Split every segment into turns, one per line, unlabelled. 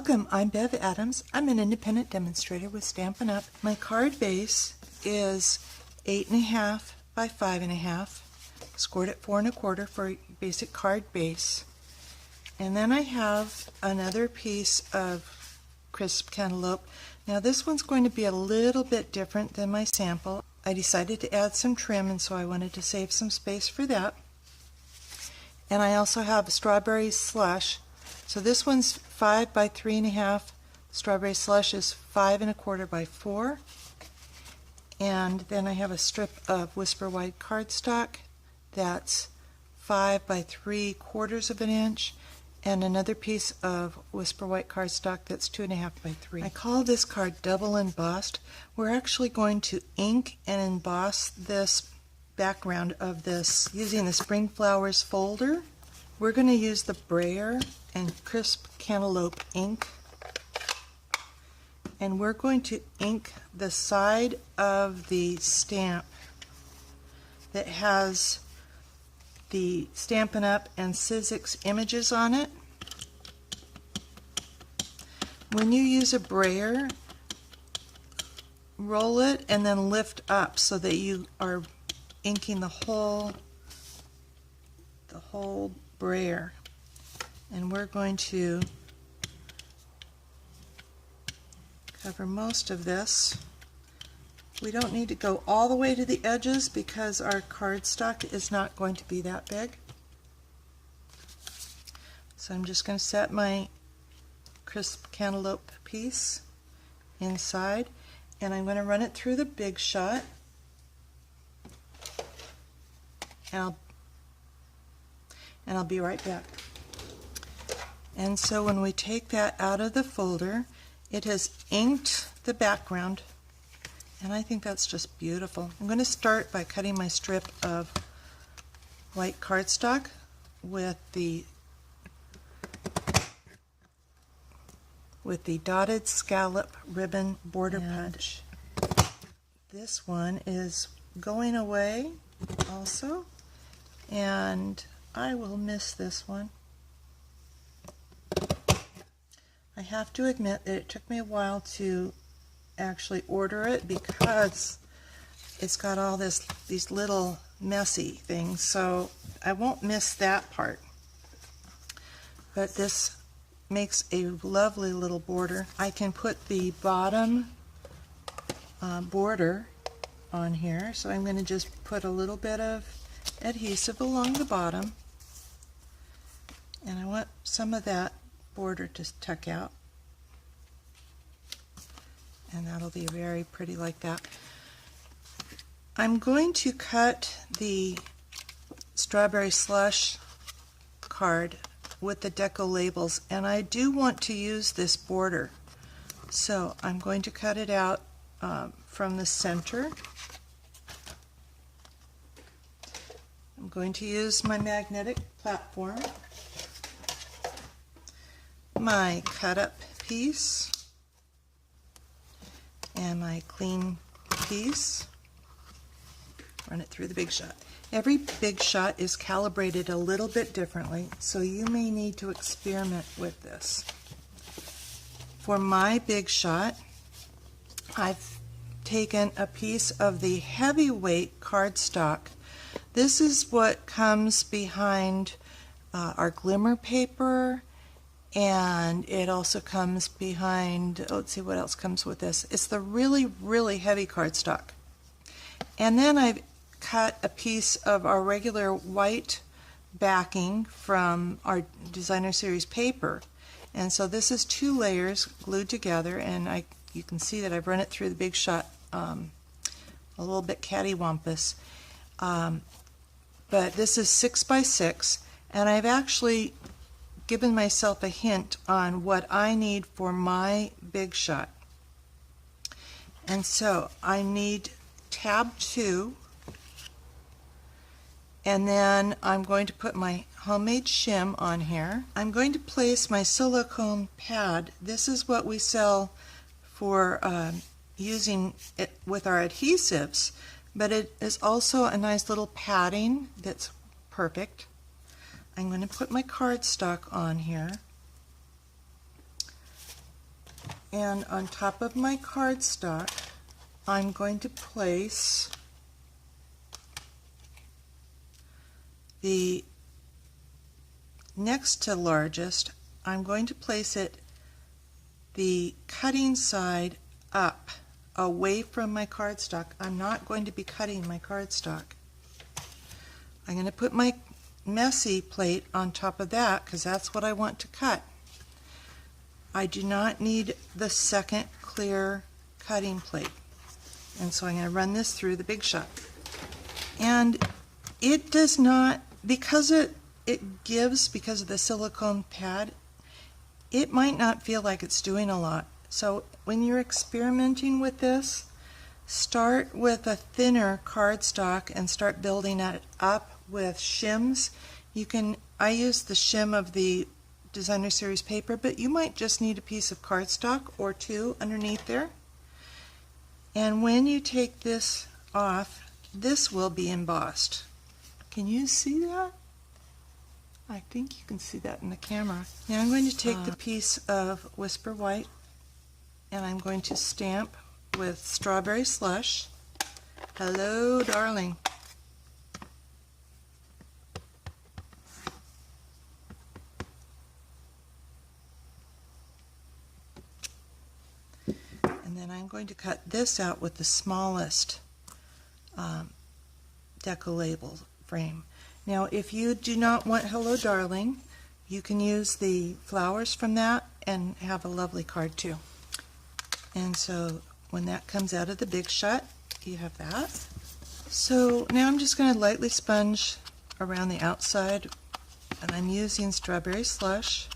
Welcome, I'm Bev Adams. I'm an independent demonstrator with Stampin' Up. My card base is 8.5 by 5.5, scored at 4 1/4 for a basic card base. And then I have another piece of crisp cantaloupe. Now this one's going to be a little bit different than my sample. I decided to add some trim, and so I wanted to save some space for that. And I also have strawberry slush. So this one's 5 by 3.5. Strawberry slush is 5 1/4 by 4. And then I have a strip of Whisper White cardstock that's 5 by 3/4 of an inch, and another piece of Whisper White cardstock that's 2.5 by 3. I call this card double embossed. We're actually going to ink and emboss this background of this using the Spring Flowers folder. We're going to use the brayer and crisp cantaloupe ink, and we're going to ink the side of the stamp that has the Stampin' Up! And Sizzix images on it. When you use a brayer, roll it and then lift up so that you are inking the whole brayer. And we're going to cover most of this. We don't need to go all the way to the edges because our cardstock is not going to be that big. So I'm just going to set my crisp cantaloupe piece inside, and I'm going to run it through the Big Shot. And I'll be right back. And so when we take that out of the folder, it has inked the background, and I think that's just beautiful. I'm going to start by cutting my strip of white cardstock with the dotted scallop ribbon border punch. This one is going away also, and I will miss this one. I have to admit that it took me a while to actually order it because it's got all these little messy things, so I won't miss that part. But this makes a lovely little border. I can put the bottom border on here, so I'm going to just put a little bit of adhesive along the bottom, and I want some of that border to tuck out, and that'll be very pretty like that. I'm going to cut the strawberry slush card with the deco labels, and I do want to use this border, so I'm going to cut it out from the center. I'm going to use my magnetic platform, my cut up piece, and my clean piece. Run it through the Big Shot. Every Big Shot is calibrated a little bit differently, so you may need to experiment with this. For my Big Shot, I've taken a piece of the heavyweight cardstock. This is what comes behind our glimmer paper, and it also comes behind, let's see what else comes with this. It's the really, really heavy cardstock. And then I've cut a piece of our regular white backing from our designer series paper. And so this is 2 layers glued together, and you can see that I've run it through the Big Shot a little bit cattywampus. But this is 6 by 6, and I've actually given myself a hint on what I need for my Big Shot. And so I need tab 2, and then I'm going to put my homemade shim on here. I'm going to place my silicone pad. This is what we sell for using it with our adhesives, but it is also a nice little padding that's perfect. I'm going to put my cardstock on here, And on top of my cardstock, I'm going to place the next to largest. I'm going to place it the cutting side up, away from my cardstock. I'm not going to be cutting my cardstock. I'm going to put my messy plate on top of that because that's what I want to cut. I do not need the second clear cutting plate. And so I'm going to run this through the Big Shot. And it does not, because it gives, because of the silicone pad, it might not feel like it's doing a lot. So when you're experimenting with this, start with a thinner cardstock and start building it up with shims. I use the shim of the Designer Series paper, but you might just need a piece of cardstock or two underneath there. And when you take this off, this will be embossed. Can you see that? I think you can see that in the camera. Now I'm going to take the piece of Whisper White and I'm going to stamp with Strawberry Slush. Hello, darling. And then I'm going to cut this out with the smallest deco label frame. Now, if you do not want Hello Darling, you can use the flowers from that and have a lovely card too. And so when that comes out of the Big Shot, you have that. So now I'm just going to lightly sponge around the outside, and I'm using Strawberry Slush.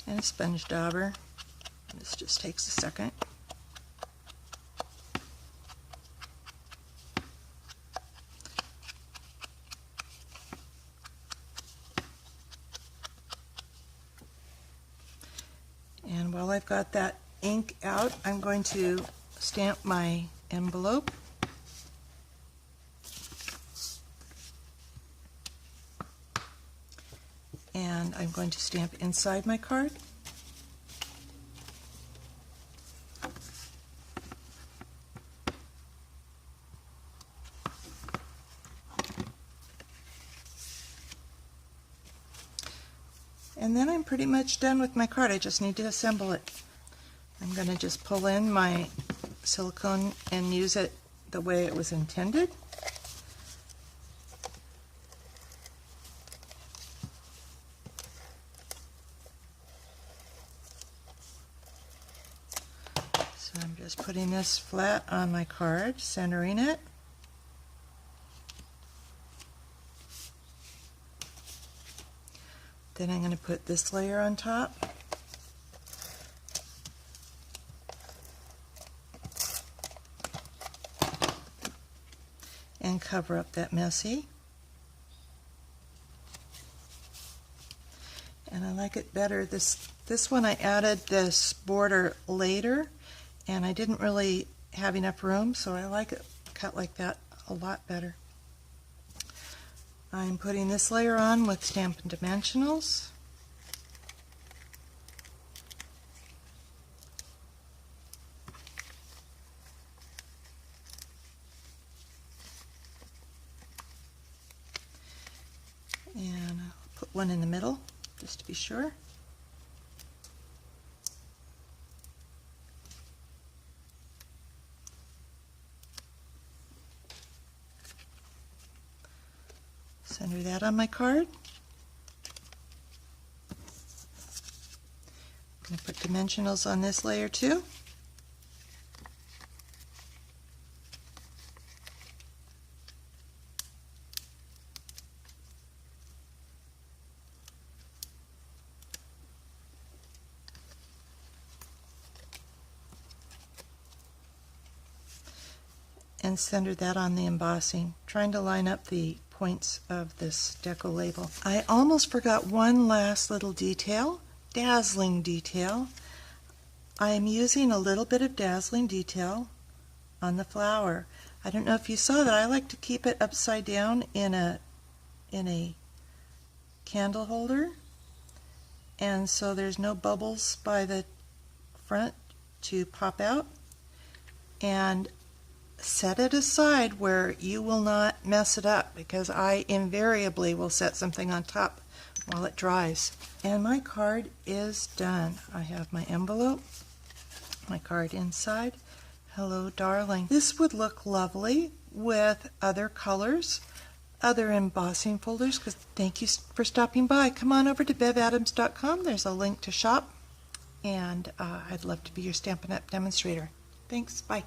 And a sponge dauber. This just takes a second. And while I've got that ink out, I'm going to stamp my envelope. And I'm going to stamp inside my card. And then I'm pretty much done with my card. I just need to assemble it. I'm going to just pull in my silicone and use it the way it was intended. So I'm just putting this flat on my card, centering it. Then I'm going to put this layer on top. And cover up that messy. And I like it better. This one I added this border later, and I didn't really have enough room, so I like it cut like that a lot better. I'm putting this layer on with Stampin' Dimensionals. And I'll put one in the middle, just to be sure. Center that on my card. I'm going to put dimensionals on this layer too. And center that on the embossing, trying to line up the points of this deco label. I almost forgot one last little detail, dazzling detail. I am using a little bit of dazzling detail on the flower. I don't know if you saw that. I like to keep it upside down in a candle holder, and so there's no bubbles by the front to pop out. And set it aside where you will not mess it up, because I invariably will set something on top while it dries. And my card is done. I have my envelope, my card inside. Hello, darling. This would look lovely with other colors, other embossing folders. Because thank you for stopping by. Come on over to bevadams.com. There's a link to shop, and I'd love to be your Stampin' Up! Demonstrator. Thanks. Bye.